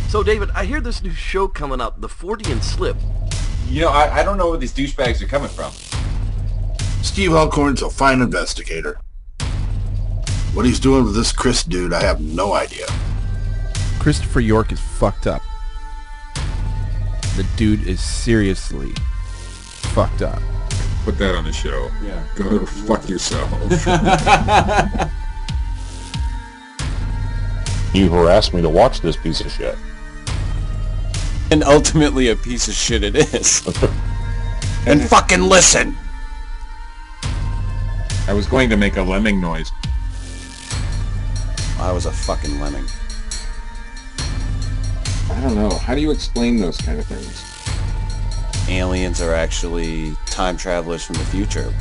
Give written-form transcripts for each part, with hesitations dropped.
So, David, I hear this new show coming up, the Fortean Slip. You know, I don't know where these douchebags are coming from. Steve Alcorn's a fine investigator. What he's doing with this Chris dude, I have no idea. Christopher York is fucked up. The dude is seriously fucked up. Put that on the show. Yeah. Go fuck yourself. You harassed me to watch this piece of shit. And ultimately a piece of shit it is. And fucking listen! I was going to make a lemming noise. I was a fucking lemming. I don't know. How do you explain those kind of things? Aliens are actually time travelers from the future.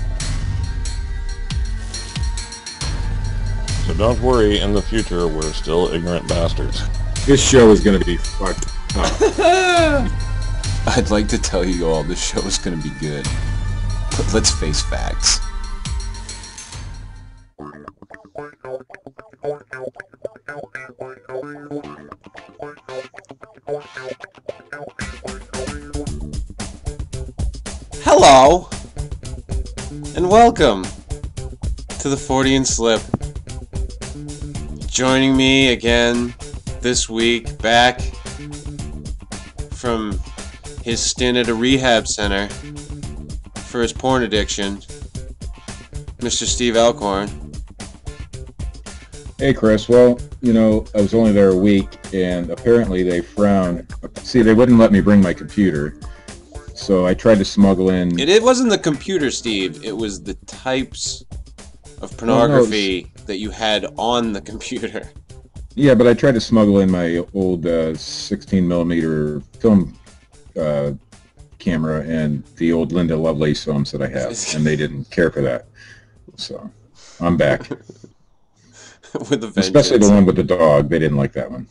So don't worry, in the future, we're still ignorant bastards. This show is going to be fucked up. I'd like to tell you all this show is going to be good. But let's face facts. Hello, and welcome to the Fortean Slip. Joining me again this week, back from his stint at a rehab center for his porn addiction, Mr. Steve Alcorn. Hey, Chris. Well, you know, I was only there a week, and apparently they frowned. See, they wouldn't let me bring my computer, so I tried to smuggle in... It wasn't the computer, Steve. It was the types of pornography that you had on the computer. Yeah, but I tried to smuggle in my old 16mm film camera and the old Linda Lovelace films that I have, and they didn't care for that. So, I'm back. With a vengeance. Especially the one with the dog. They didn't like that one.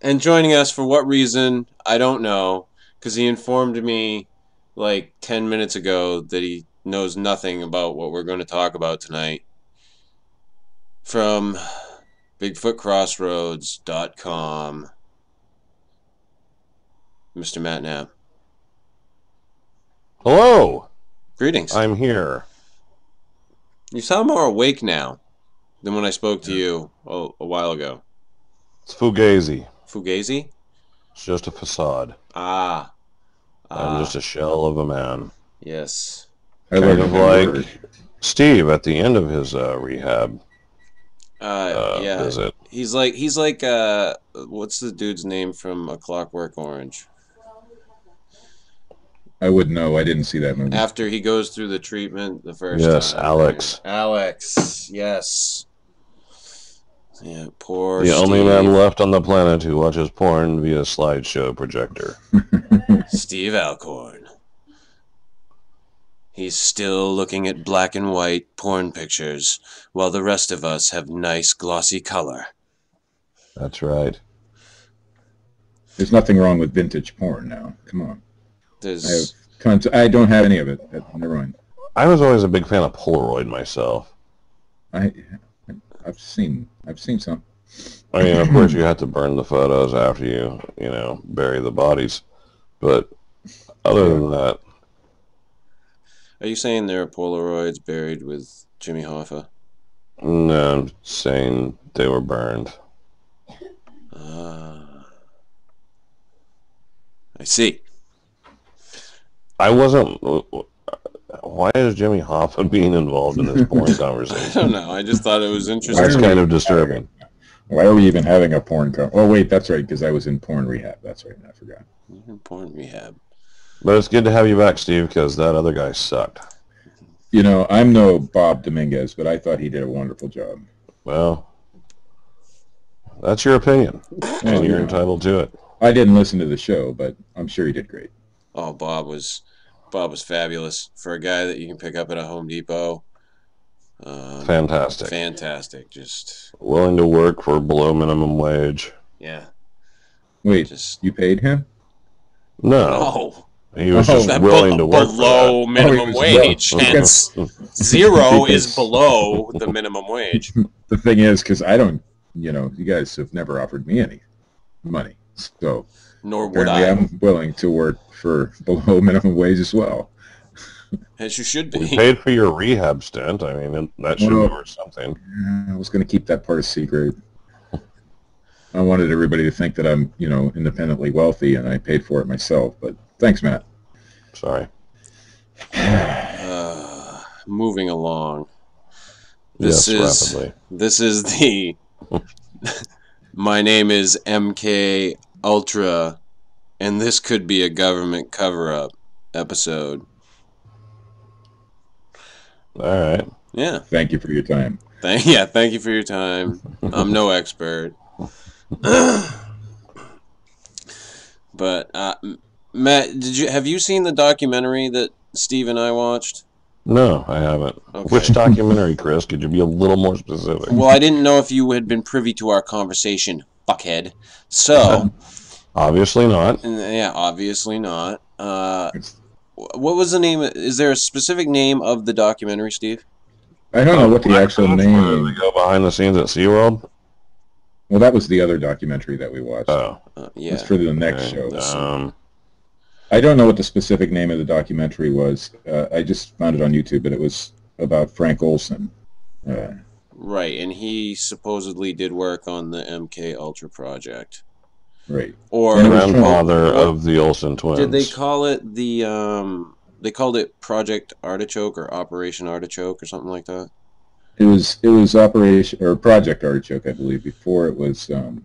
And joining us, for what reason, I don't know, because he informed me like 10 minutes ago that he knows nothing about what we're going to talk about tonight. From bigfootcrossroads.com, Mr. Matt Knapp. Hello! Greetings. I'm here. You sound more awake now than when I spoke to you a while ago. It's Fugazi. Fugazi? It's just a facade. I'm just a shell of a man. Yes. I Kind learned of a new like word. Steve at the end of his rehab Yeah. visit. He's like, what's the dude's name from A Clockwork Orange? I wouldn't know. I didn't see that movie. After he goes through the treatment the first time. Yes, Alex. Alex, yes. Yeah, poor The Steve. only man left on the planet who watches porn via slideshow projector. Steve Alcorn. He's still looking at black and white porn pictures, while the rest of us have nice glossy color. That's right. There's nothing wrong with vintage porn now. Come on. I have There's tons. I don't have any of it. Never mind. I was always a big fan of Polaroid myself. I've seen some. I mean, of course, you have to burn the photos after you bury the bodies. But other than that, Are you saying there are Polaroids buried with Jimmy Hoffa? no, I'm saying they were burned. I see. I wasn't... Why is Jimmy Hoffa being involved in this porn I conversation? don't know. I just thought it was That's interesting. kind of disturbing. Why are we even having a porn? Oh wait, that's right. Because I was in porn rehab. That's right. I forgot. Porn rehab. But it's good to have you back, Steve, because that other guy sucked. You know, I'm no Bob Dominguez, but I thought he did a wonderful job. Well, that's your opinion, and you're entitled to it. I didn't listen to the show, but I'm sure he did great. Oh, Bob was fabulous for a guy that you can pick up at a Home Depot. Fantastic. Fantastic. Just Willing to work for below minimum wage. yeah. Wait, Just you paid him? No, oh. he was Oh, just That willing to work below for minimum he was wage. low. Hence, zero is Because- below the minimum wage. The thing is, because I don't, you guys have never offered me any. money. So Nor would apparently I. I'm willing to work for below minimum wage as well. As you should We be. paid for your rehab stint. I mean, that should be worth something. I was going to keep that part a secret. I wanted everybody to think that I'm, independently wealthy, and I paid for it myself. But thanks, Matt. Sorry. Moving along. Rapidly. This is the My name is MK Ultra, and this could be a government cover-up episode. All right. Yeah. Thank you for your time. Thank you for your time. I'm no expert. But Matt, have you seen the documentary that Steve and I watched? No, I haven't. Okay. Which documentary, Chris? Could you be a little more specific? Well, I didn't know if you had been privy to our conversation, fuckhead. So, obviously not. Yeah, obviously not. What was the name? Is there a specific name of the documentary, Steve? I don't know what the actual name Where they is. go behind the scenes at SeaWorld? Well, that was the other documentary that we watched. Oh. Yeah. That's for the next Okay. show. I don't know what the specific name of the documentary was. I just found it on YouTube, but it was about Frank Olson. Right, and he supposedly did work on the MK Ultra project. Right. Or grandfather of the Olsen twins. Did they call it the they called it Project Artichoke or Operation Artichoke or something like that? It was Operation or Project Artichoke, I believe. Before it was, and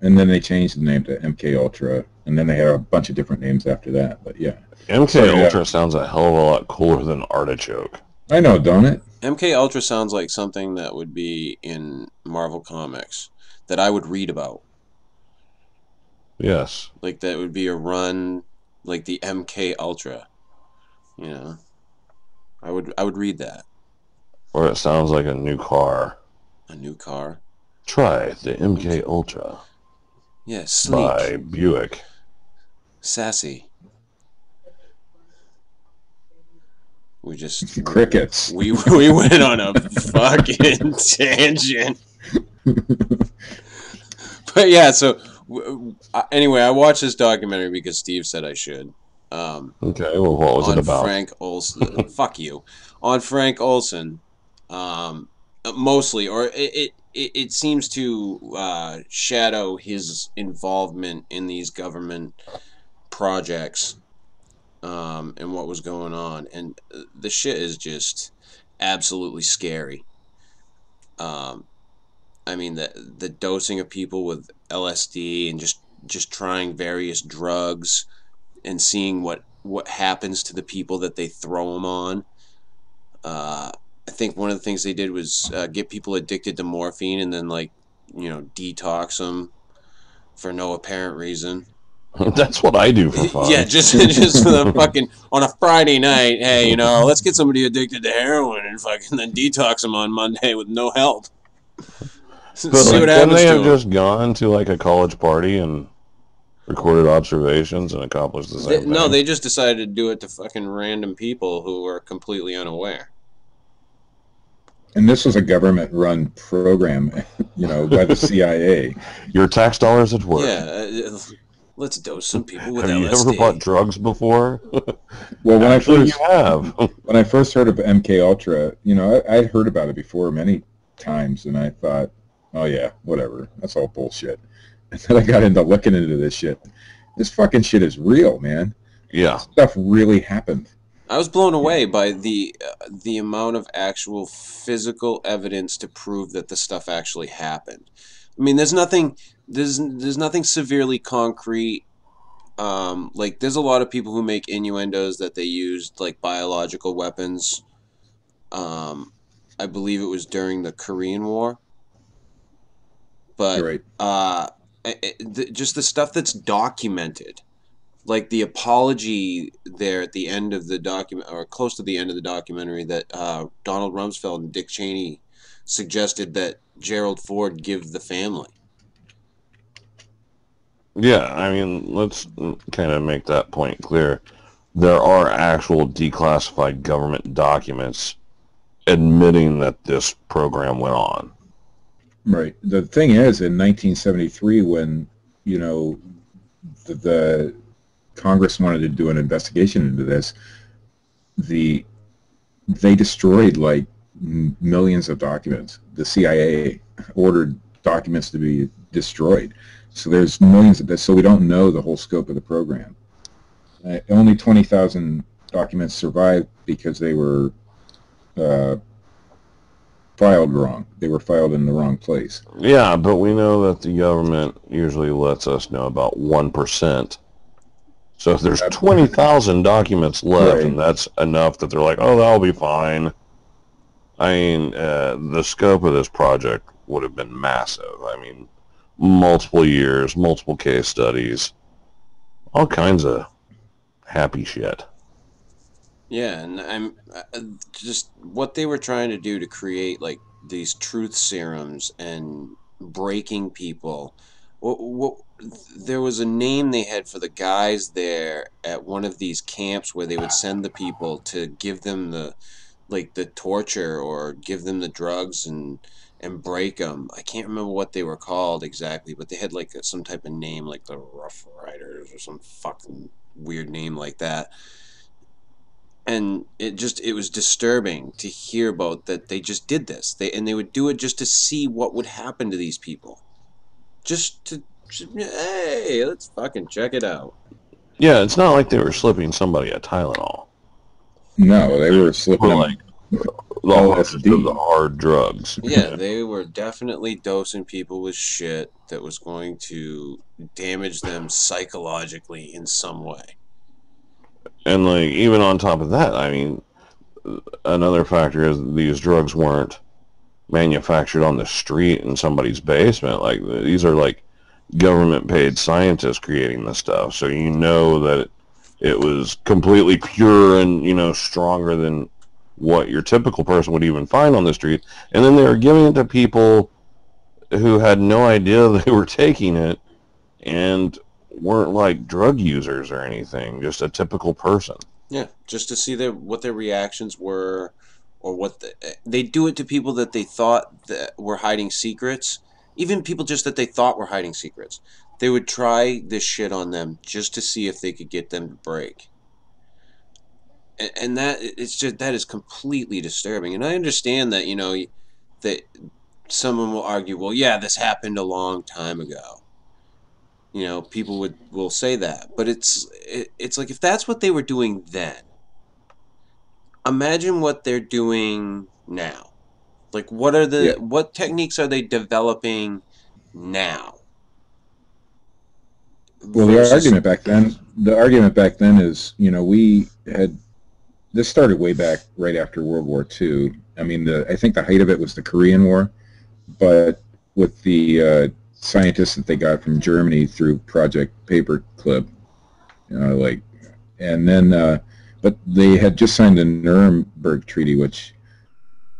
then they changed the name to MK Ultra, and then they had a bunch of different names after that. But yeah, MK Ultra sounds a hell of a lot cooler than Artichoke. I know, don't it? MK Ultra sounds like something that would be in Marvel Comics that I would read about. Yes. Like that would be a run, like the MK Ultra. You know, I would read that. Or it sounds like a new car. A new car. Try the MK Ultra. Yeah, sleek. By Buick. Sassy. We just crickets. We went on a fucking tangent. But yeah, so anyway, I watched this documentary because Steve said I should. Okay, well, what was it about? Frank Olson. Fuck you. On Frank Olson, mostly, or it seems to shadow his involvement in these government projects. And what was going on, and the shit is just absolutely scary. I mean the dosing of people with LSD and just trying various drugs and seeing what happens to the people that they throw them on. I think one of the things they did was get people addicted to morphine and then detox them for no apparent reason. That's what I do for fun. Yeah, just for the fucking on a Friday night. Hey, let's get somebody addicted to heroin and fucking then detox them on Monday with no help. But couldn't they have just gone to a college party and recorded observations and accomplished the same thing? No, they just decided to do it to fucking random people who were completely unaware. And this was a government-run program, by the CIA. Your tax dollars at work. Yeah. Let's dose some people with LSD. LSD. Have you ever bought drugs before? Well, when when I first heard of MK Ultra, I'd heard about it before many times, and I thought, oh yeah, whatever, that's all bullshit. And then I got into looking into this shit. This fucking shit is real, man. Yeah, this stuff really happened. I was blown away by the amount of actual physical evidence to prove that the stuff actually happened. I mean, there's nothing severely concrete. There's a lot of people who make innuendos that they used biological weapons. I believe it was during the Korean War. But right. Just the stuff that's documented, like the apology there at the end of the document, or close to the end of the documentary, that Donald Rumsfeld and Dick Cheney suggested that Gerald Ford give the family. Yeah, I mean, let's kind of make that point clear. There are actual declassified government documents admitting that this program went on. Right. The thing is, in 1973, when you know, the Congress wanted to do an investigation into this, they destroyed like millions of documents. The CIA ordered documents to be destroyed. So there's millions of this. So we don't know the whole scope of the program. Only 20,000 documents survived because they were filed wrong. They were filed in the wrong place. Yeah, but we know that the government usually lets us know about 1%. So if there's 20,000 documents left, Right. and that's enough that they're like, oh, that'll be fine. I mean, the scope of this project would have been massive. I mean, multiple years, multiple case studies, all kinds of happy shit. Yeah, and I'm just what they were trying to do to create like these truth serums and breaking people. What there was a name they had for the guys there at one of these camps where they would send the people to give them the torture or give them the drugs and break them. I can't remember what they were called exactly, but they had like some type of name like the Rough Riders or some fucking weird name like that. And it was disturbing to hear about that they just did this. They would do it just to see what would happen to these people. Hey, let's fucking check it out. Yeah, it's not like they were slipping somebody a Tylenol. No, they were slipping Or them like LSD. the hard drugs. Yeah, they were definitely dosing people with shit that was going to damage them psychologically in some way. And like even on top of that, I mean, another factor is these drugs weren't manufactured on the street in somebody's basement. Like these are like government paid scientists creating this stuff. So you know that it was completely pure and, you know, stronger than what your typical person would even find on the street. And then they were giving it to people who had no idea they were taking it and weren't like drug users or anything, just a typical person. Yeah, just to see what their reactions were, or they do it to people that they thought that were hiding secrets, even people just that they thought were hiding secrets. They would try this shit on them just to see if they could get them to break. And that is completely disturbing. And I understand that, you know, that someone will argue, well, yeah, this happened a long time ago. You know, people will say that, but it's like if that's what they were doing then, imagine what they're doing now. Like, what techniques are they developing now? Well, the argument back then is, you know, this started way back right after World War II. I mean, I think the height of it was the Korean War, but with the scientists that they got from Germany through Project Paperclip, and then, but they had just signed the Nuremberg Treaty, which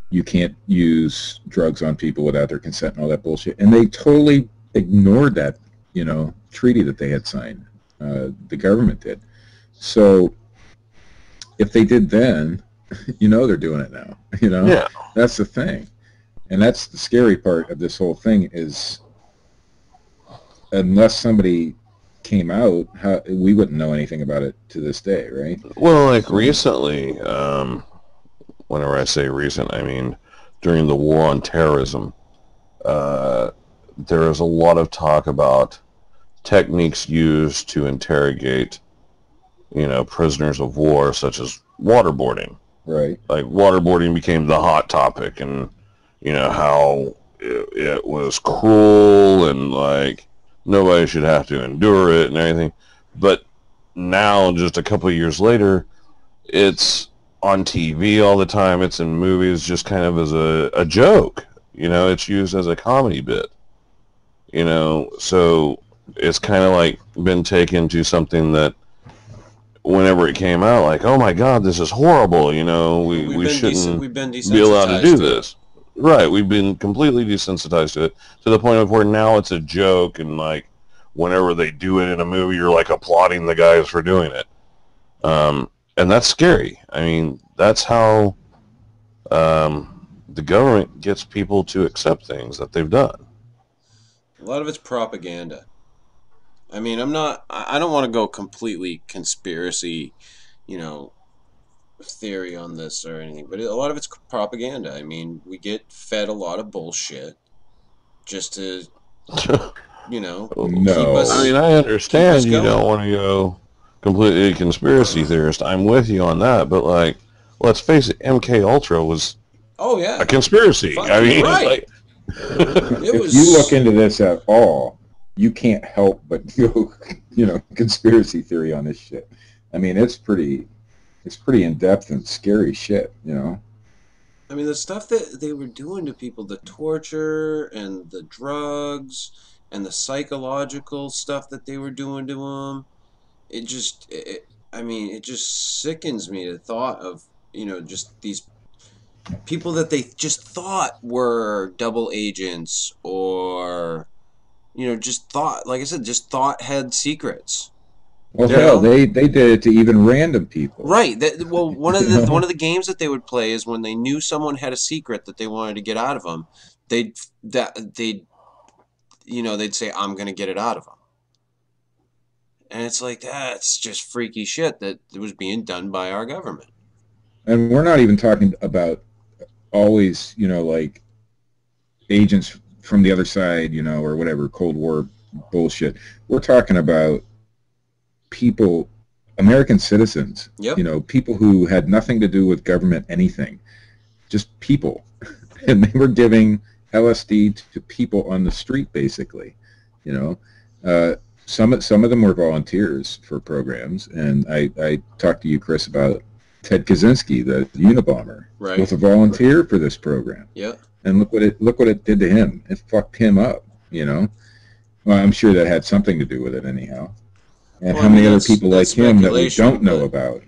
you can't use drugs on people without their consent and all that bullshit, and they totally ignored that, you know, treaty that they had signed. The government did. So if they did then, you know, they're doing it now. You know, Yeah. That's the thing, and that's the scary part of this whole thing is, unless somebody came out, we wouldn't know anything about it to this day, right? Well, like recently, whenever I say recent, I mean during the war on terrorism, there is a lot of talk about techniques used to interrogate, you know, prisoners of war, such as waterboarding. Right. Like waterboarding became the hot topic, and you know how it was cruel and like nobody should have to endure it and everything. But now, just a couple of years later, it's on TV all the time. It's in movies just kind of as a joke. You know, it's used as a comedy bit. You know, so it's kind of like been taken to something that whenever it came out, like, oh my God, this is horrible. You know, we shouldn't be allowed to do this. Right, we've been completely desensitized to it, to the point of where now it's a joke, and like whenever they do it in a movie, you're like applauding the guys for doing it, and that's scary. I mean, that's how the government gets people to accept things that they've done. A lot of it's propaganda. I mean, I don't want to go completely conspiracy, theory on this or anything, but a lot of it's propaganda. I mean, we get fed a lot of bullshit just to, keep No. us. I mean, I keep us understand you going. don't want to go completely conspiracy theorist. I'm with you on that, but like, let's face it, MK Ultra was Oh yeah, a conspiracy. Fuck, I mean, right. like, It If was. you look into this at all, you can't help but go, conspiracy theory on this shit. I mean, it's pretty in depth and scary shit. I mean, the stuff that they were doing to people, the torture and the drugs and the psychological stuff that they were doing to them, it just sickens me the thought of, just these people that they just thought were double agents or, just thought, like I said, just thought had secrets. Well, You hell, know? they did it to even random people. Right. One of the games that they would play is when they knew someone had a secret that they wanted to get out of them, they'd say, "I'm gonna get it out of them," and it's like that's just freaky shit that was being done by our government. And we're not even talking about always, like agents from the other side, or whatever, Cold War bullshit. We're talking about people, American citizens, Yep. people who had nothing to do with government, anything, just people. And they were giving LSD to people on the street, basically. Some of them were volunteers for programs, and I talked to you, Chris, about Ted Kaczynski, the Unabomber, Right. was a volunteer for this program. Yep. And look what it did to him. It fucked him up. Well, I'm sure that had something to do with it, anyhow. And Well, how I mean, many other that's- people like that's him that we speculation, don't know but- about?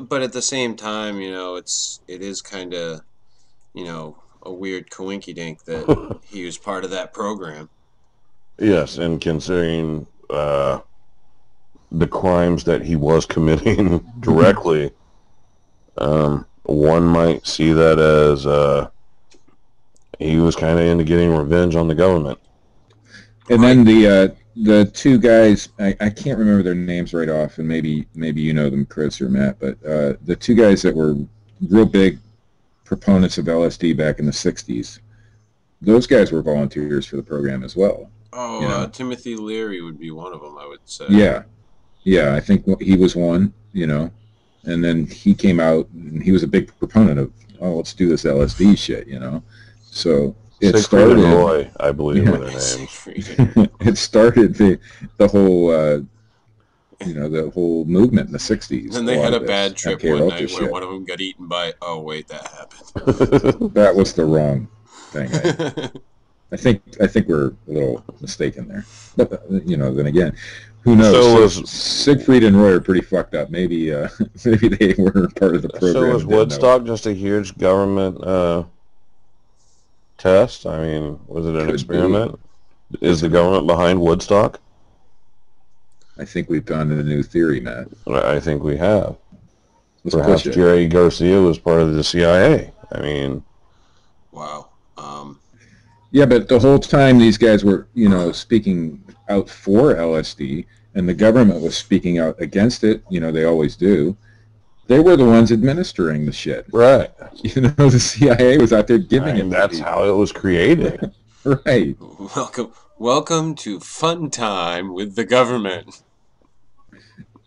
But at the same time, it is kind of, a weird coinkydink that he was part of that program. yes, and considering the crimes that he was committing directly, one might see that as he was kind of into getting revenge on the government. And then the two guys, I can't remember their names right off, and maybe you know them, Chris or Matt, but the two guys that were real big proponents of LSD back in the 60s, those guys were volunteers for the program as well. Oh, Timothy Leary would be one of them, I would say. Yeah, I think he was one, and then he came out, and he was a big proponent of, let's do this LSD shit, So it Siegfried started. and Roy, I believe, were their names. Siegfried. It started the whole, the whole movement in the 60s. And they had a lot of bad this trip MK one Ultra night where shit. one of them got eaten by. Oh wait, that happened. That was the wrong thing. I think we're a little mistaken there. But then again, who knows? So Siegfried and Roy are pretty fucked up. Maybe they were part of the program. So was and didn't know. Woodstock just a huge government test? I mean, was it an Could experiment? Is the government behind Woodstock? I think we've gone to a new theory, Matt. I think we have. Let's Perhaps push it. Jerry Garcia was part of the CIA. I mean, Wow. Yeah, but the whole time these guys were, speaking out for LSD, and the government was speaking out against it. They always do. They were the ones administering the shit. right. The CIA was out there giving it. That's how it was created. Right. Welcome to fun time with the government.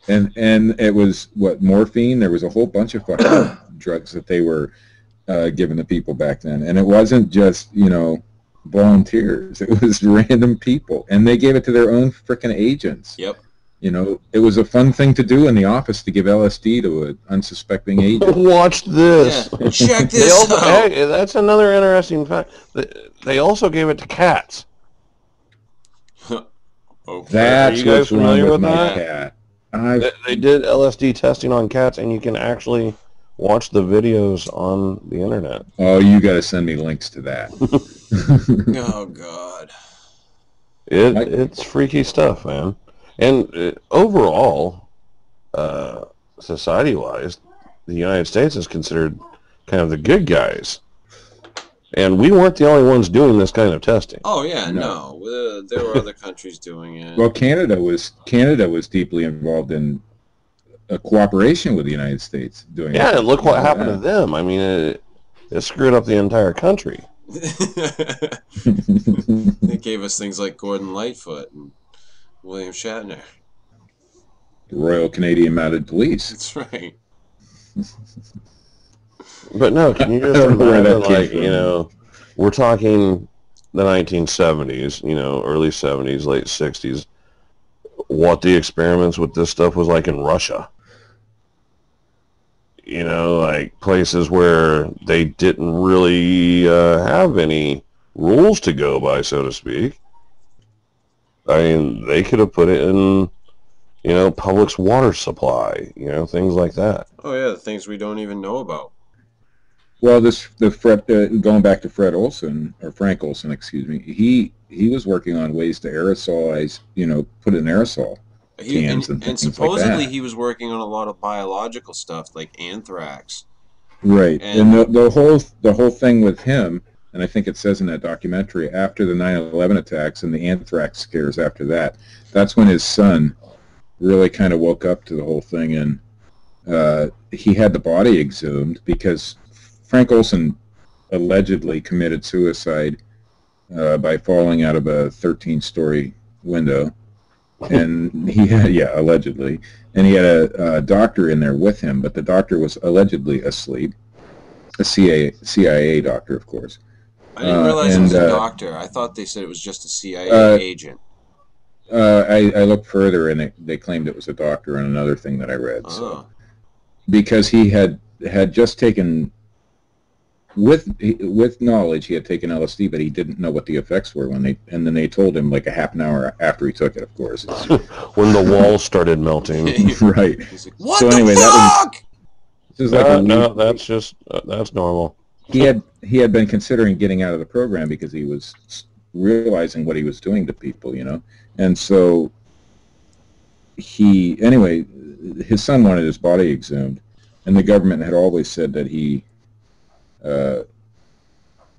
And it was morphine. There was a whole bunch of fucking drugs that they were giving to people back then, and it wasn't just volunteers. It was random people, and they gave it to their own frickin' agents. Yep. It was a fun thing to do in the office to give LSD to an unsuspecting agent. Watch this. Yeah. Check They this also, out. hey, that's another interesting fact. They also gave it to cats. Okay. That's Are you guys what's wrong familiar with with my that? cat. They did LSD testing on cats, and you can actually watch the videos on the internet. Oh, you got to send me links to that. Oh God. It's freaky stuff, man. And overall, society-wise, the United States is considered kind of the good guys. And we weren't the only ones doing this kind of testing. Oh yeah, no. There were other countries doing it. Well, Canada was deeply involved in a cooperation with the United States doing. Yeah, and look what happened to them. I mean, it screwed up the entire country. They gave us things like Gordon Lightfoot and William Shatner. The Royal Canadian Mounted Police. That's right. But no, can you just imagine, like, you know, we're talking the 1970s, you know, early 70s, late 60s, what the experiments with this stuff was like in Russia. You know, like places where they didn't really have any rules to go by, so to speak. I mean, they could have put it in, you know, public's water supply, you know, things like that. Oh yeah, the things we don't even know about. Well, going back to Frank Olson, excuse me, he was working on ways to aerosolize, you know, put in aerosol cans and supposedly like that. he was working on a lot of biological stuff like anthrax. Right, and the whole thing with him, and I think it says in that documentary, after the 9/11 attacks and the anthrax scares after that, that's when his son really kind of woke up to the whole thing, and he had the body exhumed because Frank Olson allegedly committed suicide by falling out of a 13-story window, and he had, allegedly, and he had a doctor in there with him, but the doctor was allegedly asleep, a CIA doctor, of course. I didn't realize it was a doctor. I thought they said it was just a CIA agent. I looked further, and they claimed it was a doctor in another thing that I read. Oh. So, because he had just taken, with knowledge, he had taken LSD, but he didn't know what the effects were and then they told him like a half an hour after he took it, of course. When the walls started melting. Right. Like, what so the anyway, fuck? That's normal. He had been considering getting out of the program because he was realizing what he was doing to people, you know, and so his son wanted his body exhumed, and the government had always said that he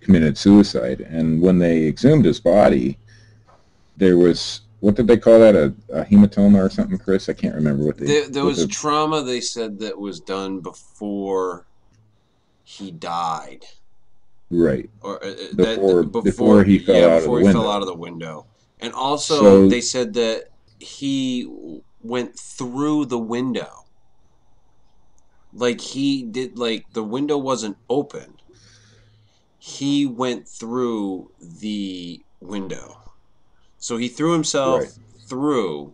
committed suicide. And when they exhumed his body, there was, what did they call that, a hematoma or something, Chris? I can't remember what they... There was trauma, they said, that was done before he died. Right. Or before he fell out of the window. And also, they said that he went through the window. Like, he did, like, the window wasn't open. He went through the window. So he threw himself through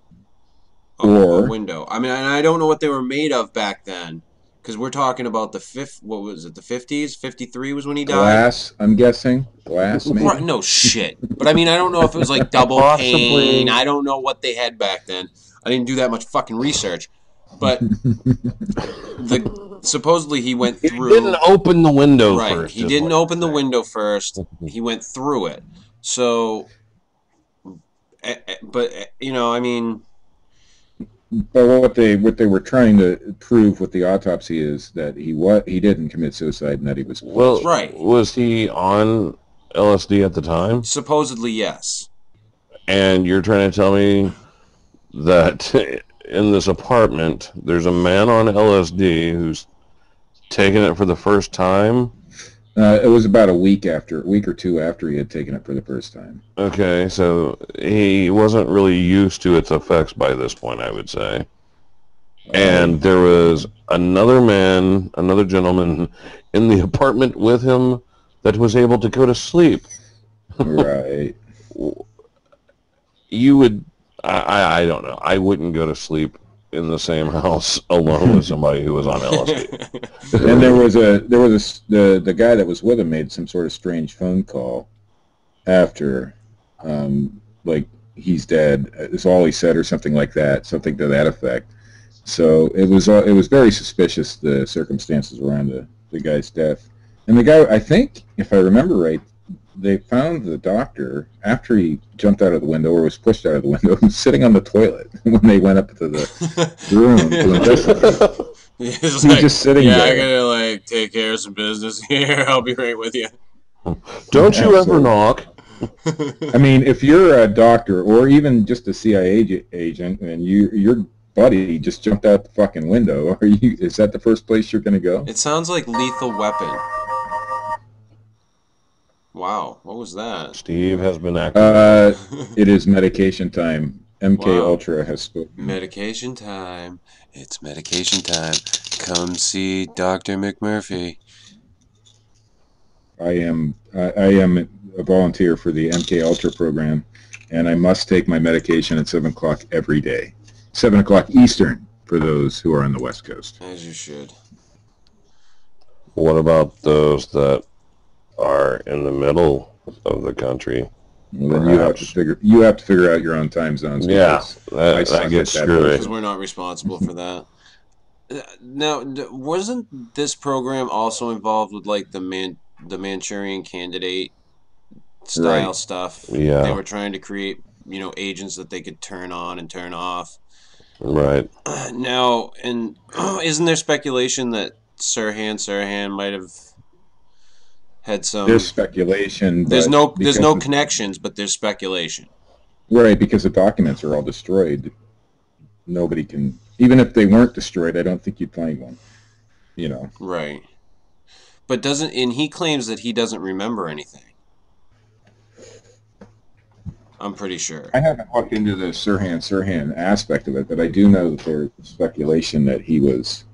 a window. I mean, and I don't know what they were made of back then, because we're talking about the 50s? 53 was when he died? Glass, I'm guessing. Glass, maybe? No shit. But I mean, I don't know if it was like double pane. I don't know what they had back then. I didn't do that much fucking research. But supposedly he went through... He didn't open the window first. He didn't open the window first. He went through it. So... But, you know, I mean... But what they were trying to prove with the autopsy is that he didn't commit suicide and that he was... Well, was he on LSD at the time? Supposedly, yes. And you're trying to tell me that in this apartment, there's a man on LSD who's taken it for the first time? It was about a week or two after he had taken it for the first time. Okay, so he wasn't really used to its effects by this point, I would say. And there was another gentleman in the apartment with him that was able to go to sleep. Right. You would... I don't know. I wouldn't go to sleep in the same house alone with somebody who was on LSD. And the guy that was with him made some sort of strange phone call after, like he's dead is all he said or something like that, something to that effect. So it was very suspicious, the circumstances around the guy's death. And the guy, I think, if I remember right, they found the doctor after he jumped out of the window or was pushed out of the window sitting on the toilet when they went up to the room to investigate. He's like, just sitting there. I gotta like take care of some business here. I'll be right with you. Don't you ever knock. I mean, if you're a doctor or even just a CIA agent and your buddy just jumped out the fucking window, is that the first place you're going to go? It sounds like Lethal Weapon. Wow, what was that? Steve has been active. It is medication time. MK Wow. Ultra has spoken. Medication time. It's medication time. Come see Dr. McMurphy. I am a volunteer for the MK Ultra program, and I must take my medication at 7 o'clock every day. 7 o'clock Eastern for those who are on the West Coast. As you should. What about those that are in the middle of the country? Well, then you have to figure out your own time zones. Yeah, because that gets screwy. Because we're not responsible for that. Now, wasn't this program also involved with like the Manchurian Candidate style stuff? Yeah. They were trying to create, agents that they could turn on and turn off. Right. Now, and isn't there speculation that Sirhan might have had some? There's speculation. There's no connections, but there's speculation. Right, because the documents are all destroyed. Nobody can, even if they weren't destroyed, I don't think you'd find one. Right. But he claims that he doesn't remember anything. I'm pretty sure. I haven't looked into the Sirhan aspect of it, but I do know that there's speculation that he was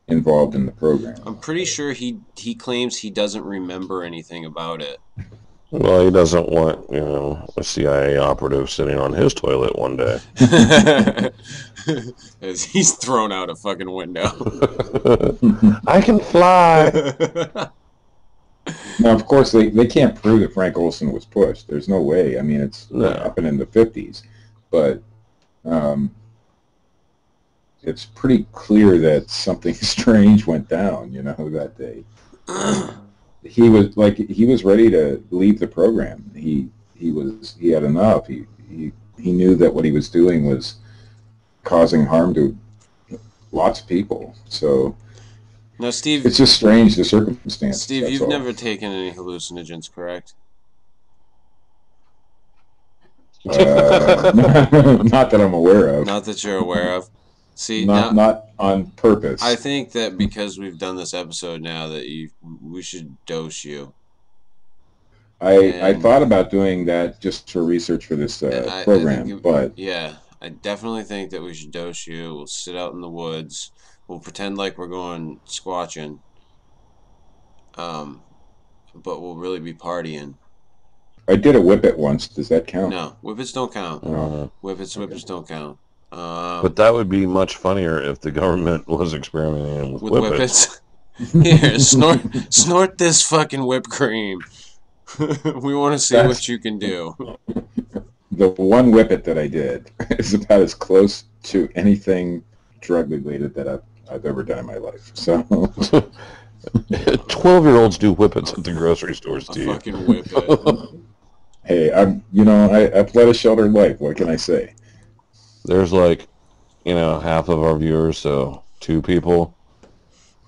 involved in the program. I'm pretty sure he claims he doesn't remember anything about it. Well, he doesn't want, a CIA operative sitting on his toilet one day. As he's thrown out a fucking window. I can fly. Now, of course, they can't prove that Frank Olson was pushed. There's no way. I mean, it happened in the 50s. But it's pretty clear that something strange went down, that day. He was ready to leave the program. He had enough. He knew that what he was doing was causing harm to lots of people. So now, Steve, it's just strange, the circumstances. Steve, you've never taken any hallucinogens, correct? Not that I'm aware of. Not that you're aware of. See, not on purpose. I think that because we've done this episode now, that we should dose you. I thought about doing that just for research for this program, but yeah, I definitely think that we should dose you. We'll sit out in the woods. We'll pretend like we're going squatching. But we'll really be partying. I did a whippet once. Does that count? No, whippets don't count. Whippets don't count. But that would be much funnier if the government was experimenting with whippets. Here, snort this fucking whipped cream. We want to see what you can do. The one whippet that I did is about as close to anything drug-related that I've ever done in my life. So 12-year-olds do whippets at the grocery stores, Steve. A fucking whippet. Hey, I've led a sheltered life. What can I say? There's half of our viewers, so 2 people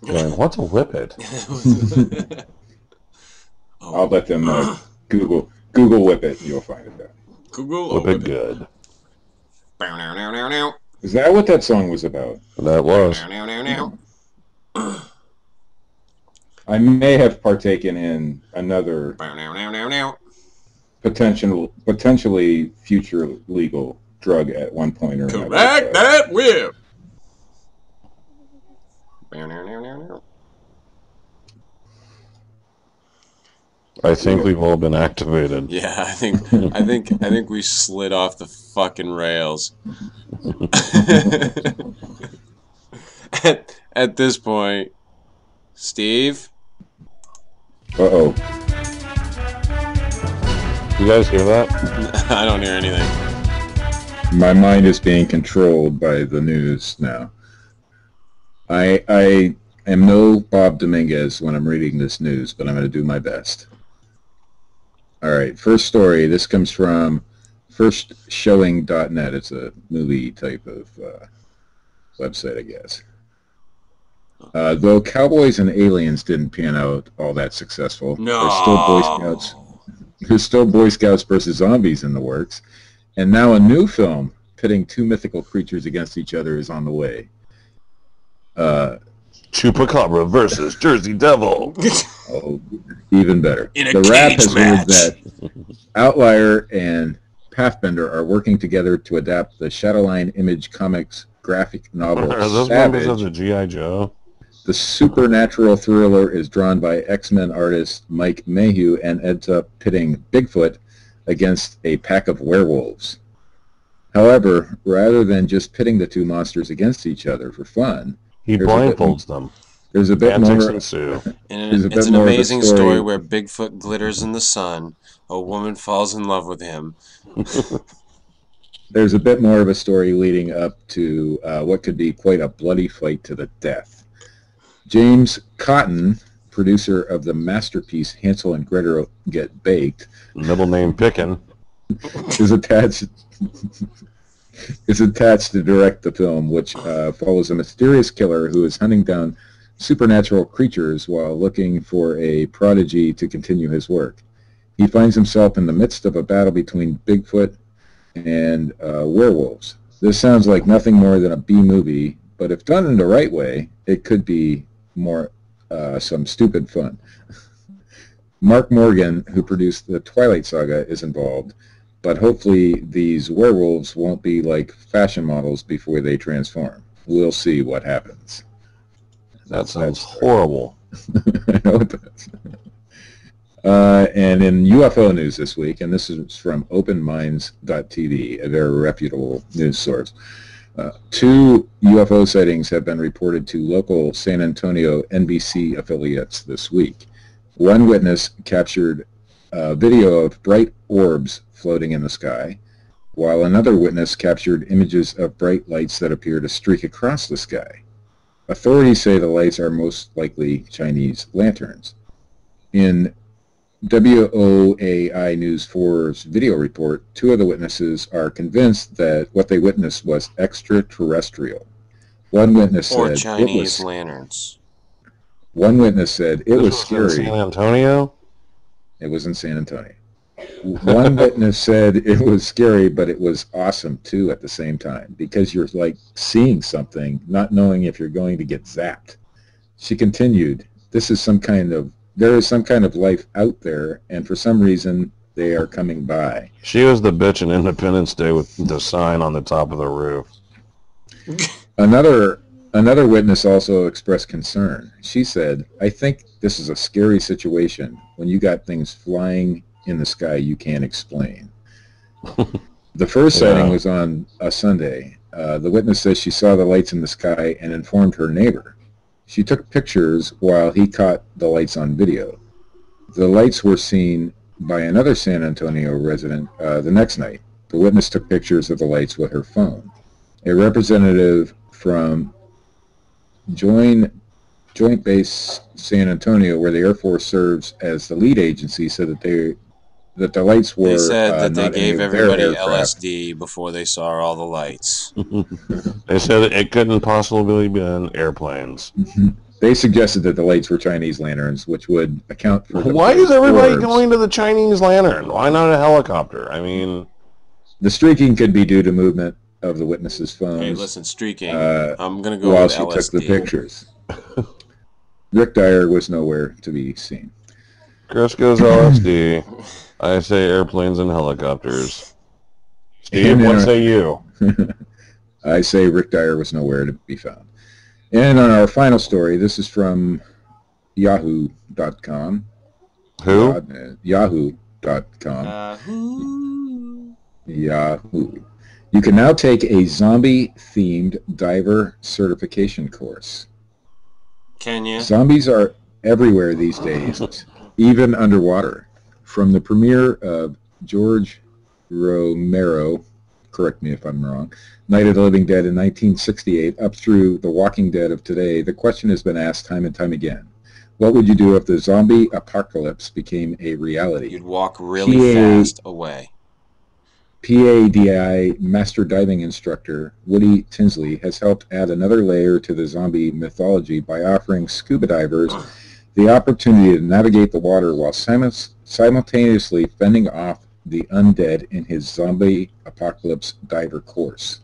going, what's a whippet? I'll let them Google whippet and you'll find it there. Google whippet good. Is that what that song was about? That was. I may have partaken in another potentially future legal drug at one point or another. Correct that whip. I think we've all been activated. Yeah, I think we slid off the fucking rails. At this point, Steve. Uh-oh. You guys hear that? I don't hear anything. My mind is being controlled by the news now. I am no Bob Dominguez when I'm reading this news, but I'm going to do my best. All right, first story. This comes from firstshowing.net. It's a movie type of website, I guess. Though Cowboys and Aliens didn't pan out all that successful, No. There's still Boy Scouts versus Zombies in the works, and now a new film pitting two mythical creatures against each other is on the way. Chupacabra versus Jersey Devil. Oh, even better. In a The Wrap cage has match. heard that Outlier and Pathbender are working together to adapt the Shadowline Image Comics graphic novel Are those members of Savage. the G.I. Joe? The supernatural thriller is drawn by X-Men artist Mike Mayhew and ends up pitting Bigfoot against a pack of werewolves. However, rather than just pitting the two monsters against each other for fun, He blindfolds them. there's a bit Antics more. ensue. And There's a it's bit an more of a amazing story. story where Bigfoot glitters in the sun. A woman falls in love with him. There's a bit more of a story leading up to what could be quite a bloody fight to the death. James Cotton, producer of the masterpiece Hansel and Gretel Get Baked, Middle name Pickin'. is attached to direct the film, which follows a mysterious killer who is hunting down supernatural creatures while looking for a prodigy to continue his work. He finds himself in the midst of a battle between Bigfoot and werewolves. This sounds like nothing more than a B-movie, but if done in the right way, it could be more some stupid fun. Mark Morgan, who produced the Twilight Saga, is involved, but hopefully these werewolves won't be like fashion models before they transform. We'll see what happens. That sounds horrible. I know it does. And in UFO news this week, and this is from openminds.tv, a very reputable news source, 2 UFO sightings have been reported to local San Antonio NBC affiliates this week. One witness captured a video of bright orbs floating in the sky, while another witness captured images of bright lights that appear to streak across the sky. Authorities say the lights are most likely Chinese lanterns. In WOAI News 4's video report, 2 of the witnesses are convinced that what they witnessed was extraterrestrial. One witness Or said Chinese lanterns. One witness said it was In scary. San Antonio? It was in San Antonio. One witness said it was scary, but it was awesome too at the same time, because you're like seeing something, not knowing if you're going to get zapped. She continued, there is some kind of life out there, and for some reason they are coming by. She was the bitch in Independence Day with the sign on the top of the roof. Another witness also expressed concern. She said, I think this is a scary situation when you got things flying in the sky you can't explain. The first sighting was on a Sunday. The witness says she saw the lights in the sky and informed her neighbor. She took pictures while he caught the lights on video. The lights were seen by another San Antonio resident the next night. The witness took pictures of the lights with her phone. A representative from Joint Base San Antonio, where the Air Force serves as the lead agency, said that the lights were They said that they not gave any of their everybody aircraft. LSD before they saw all the lights. They said it couldn't possibly be airplanes. They suggested that the lights were Chinese lanterns, which would account for the Why is everybody orbs. going to the Chinese lantern? Why not a helicopter? I mean, The streaking could be due to movement of the witness's phones. Hey, listen, streaking. I'm going to go while with she LSD. took the pictures. Rick Dyer was nowhere to be seen. Chris goes LSD. I say airplanes and helicopters. Steve, And, what say you? I say Rick Dyer was nowhere to be found. And on our final story, this is from yahoo.com. Who? Yahoo.com. Yahoo. You can now take a zombie-themed diver certification course. Can you? Zombies are everywhere these days, even underwater. From the premiere of George Romero, correct me if I'm wrong, Night of the Living Dead in 1968 up through The Walking Dead of today, the question has been asked time and time again. What would you do if the zombie apocalypse became a reality? You'd walk really fast away. PADI master diving instructor Woody Tinsley has helped add another layer to the zombie mythology by offering scuba divers the opportunity to navigate the water while simultaneously fending off the undead in his zombie apocalypse diver course.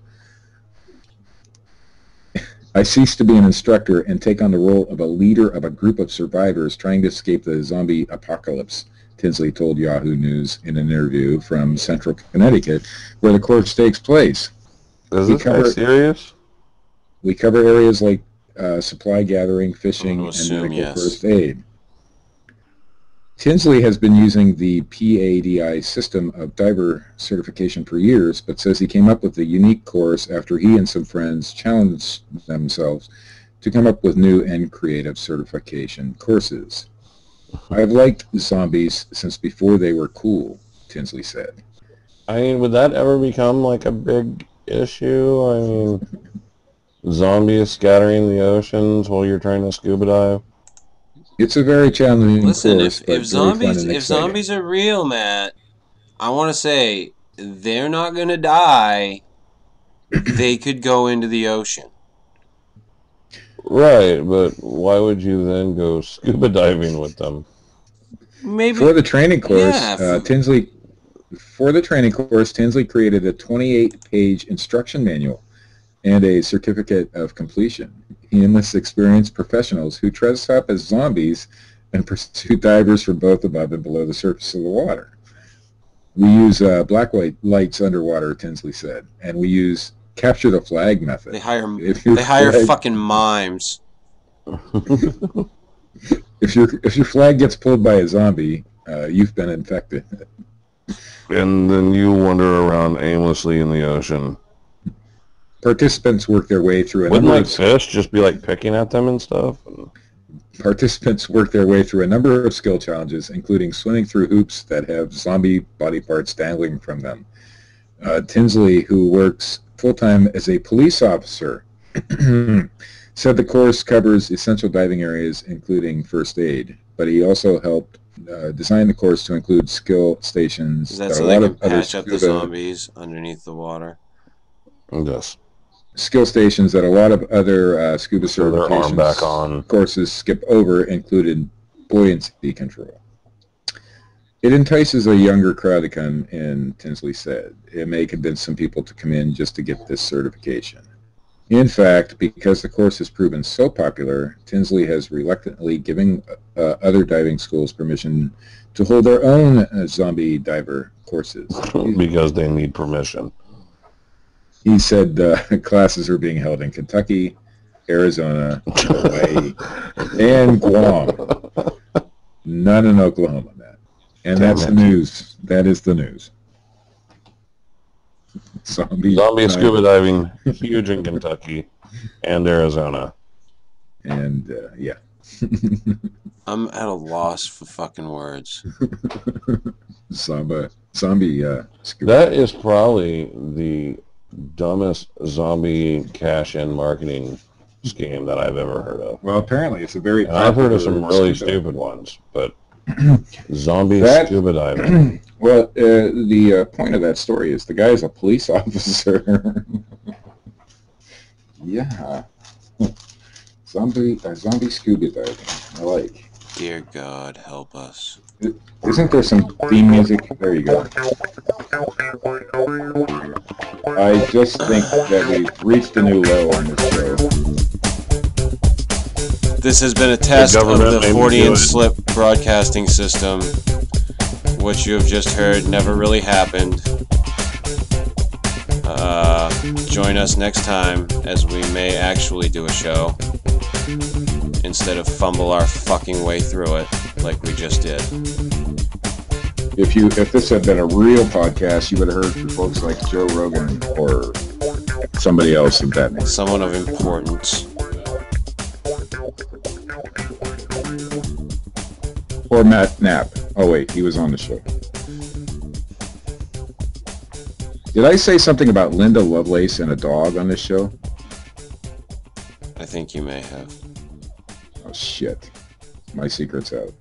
I cease to be an instructor and take on the role of a leader of a group of survivors trying to escape the zombie apocalypse, Tinsley told Yahoo News in an interview from Central Connecticut, where the course takes place. Is this guy serious? We cover areas like supply gathering, fishing, and medical first aid. Tinsley has been using the PADI system of diver certification for years, but says he came up with the unique course after he and some friends challenged themselves to come up with new and creative certification courses. I've liked zombies since before they were cool, Tinsley said. I mean, would that ever become like a big issue? I mean, zombies scattering the oceans while you're trying to scuba dive? It's a very challenging course. If zombies are real, Matt, I want to say they're not going to die. They could go into the ocean. Right, but why would you then go scuba diving with them? Maybe for the training course, yeah, Tinsley created a 28-page instruction manual and a certificate of completion. He enlists experienced professionals who dress up as zombies and pursue divers from both above and below the surface of the water. We use black lights underwater, Tinsley said, and we use capture the flag method. They hire fucking mimes. If your flag gets pulled by a zombie, you've been infected. And then you wander around aimlessly in the ocean. Participants work their way through a Wouldn't number like fish just be like picking at them and stuff? Participants work their way through a number of skill challenges, including swimming through hoops that have zombie body parts dangling from them. Tinsley, who works full-time as a police officer, said the course covers essential diving areas, including first aid, but he also helped design the course to include skill stations. Is that so they can patch up the zombies underneath the water? Yes. Skill stations that a lot of other scuba certification courses skip over included buoyancy control. It entices a younger crowd to come in, Tinsley said. It may convince some people to come in just to get this certification. In fact, because the course has proven so popular, Tinsley has reluctantly given other diving schools permission to hold their own zombie diver courses. Because they need permission. He said classes are being held in Kentucky, Arizona, Hawaii, and Guam. None in Oklahoma, Matt. And that's the news. That is the news. Zombie scuba diving, huge in Kentucky and Arizona. And, yeah. I'm at a loss for fucking words. Zombie scuba. That is probably the dumbest zombie cash-in marketing scheme that I've ever heard of. Well, apparently it's a very... I've heard of some really stupid ones, but zombie scuba diving. Well, the point of that story is the guy is a police officer. Yeah. Zombie scuba diving. I like. Dear God, help us. Isn't there some theme music? There you go. I just think that we've reached a new low on this show. This has been a test of the Fortean Slip broadcasting system. What you have just heard never really happened. Join us next time as we may actually do a show instead of fumble our fucking way through it like we just did. If this had been a real podcast, you would have heard from folks like Joe Rogan or somebody else of that name. Someone of importance. Or Matt Knapp. Oh wait, he was on the show. Did I say something about Linda Lovelace and a dog on this show? I think you may have. Oh shit. My secret's out.